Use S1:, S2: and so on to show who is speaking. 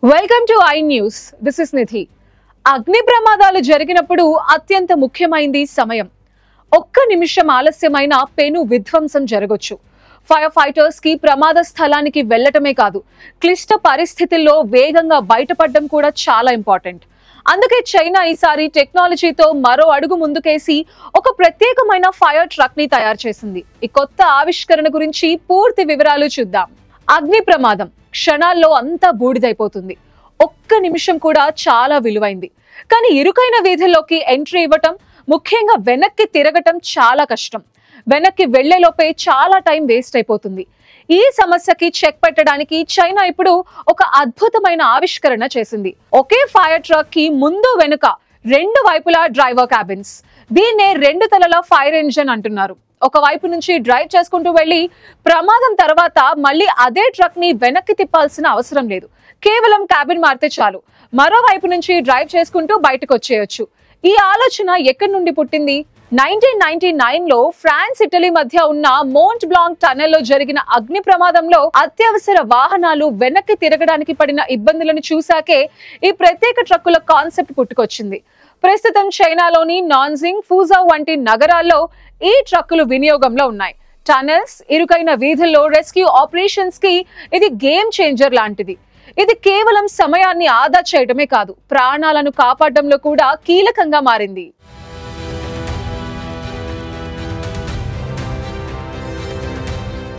S1: Welcome to I news. This is Nidhi. అగ్ని ప్రమాదాలు జరిగినప్పుడు అత్యంత ముఖ్యమైనది సమయం. ఒక్క నిమిషం ఆలస్యమైన పెను విధ్వంసం జరగొచ్చు. ఫైర్ ఫైటర్స్ కి ప్రమాద స్థలానికి వెళ్లటమే కాదు, క్లిష్ట పరిస్థితుల్లో వేగంగా బయటపడడం కూడా చాలా ఇంపార్టెంట్. అందుకే చైనా ఈసారి టెక్నాలజీతో మరో అడుగు ముందుకేసి ఒక ప్రత్యేకమైన ఫైర్ ట్రక్ ని తయారు చేసింది. ఈ కొత్త ఆవిష్కరణ గురించి పూర్తి వివరాలు చూద్దాం. అగ్ని ప్రమాదం క్షణాల్లో అంతా బూడిదైపోతుంది. ఒక్క నిమిషం కూడా చాలా విలువైంది. కానీ ఇరుకైన వీధుల్లోకి ఎంట్రీ ఇవ్వటం, ముఖ్యంగా వెనక్కి తిరగటం చాలా కష్టం. వెనక్కి వెళ్లేలోపే చాలా టైం వేస్ట్ అయిపోతుంది. ఈ సమస్యకి చెక్ పెట్టడానికి చైనా ఇప్పుడు ఒక అద్భుతమైన ఆవిష్కరణ చేసింది. ఒకే ఫైర్ ట్రక్ కి ముందు వెనుక రెండు వైపులా డ్రైవర్ క్యాబిన్స్. దీన్నే రెండు తలల ఫైర్ ఇంజిన్ అంటున్నారు. ఒక వైపు నుంచి డ్రైవ్ చేసుకుంటూ వెళ్లి ప్రమాదం తర్వాత మళ్ళీ అదే ట్రక్ ని వెనక్కి తిప్పాల్సిన అవసరం లేదు. కేవలం క్యాబిన్ మారితే చాలు, మరోవైపు నుంచి డ్రైవ్ చేసుకుంటూ బయటకు వచ్చేయొచ్చు. ఈ ఆలోచన ఎక్కడి నుండి పుట్టింది? 1999 లో ఫ్రాన్స్ ఇటలీ మధ్య ఉన్న మోంట్ బ్లాంక్ టనెల్ లో జరిగిన అగ్ని ప్రమాదంలో అత్యవసర వాహనాలు వెనక్కి తిరగడానికి పడిన ఇబ్బందులను చూశాకే ఈ ప్రత్యేక ట్రక్కుల కాన్సెప్ట్ పుట్టుకొచ్చింది. ప్రస్తుతం చైనాలోని నాన్జింగ్, ఫూజౌ వంటి నగరాల్లో ఈ ట్రక్కులు వినియోగంలో ఉన్నాయి. టనెల్స్, ఇరుకైన వీధుల్లో రెస్క్యూ ఆపరేషన్స్ కి ఇది గేమ్ చేంజర్ లాంటిది. ఇది కేవలం సమయాన్ని ఆదా చేయడమే కాదు, ప్రాణాలను కాపాడడంలో కూడా కీలకంగా మారింది.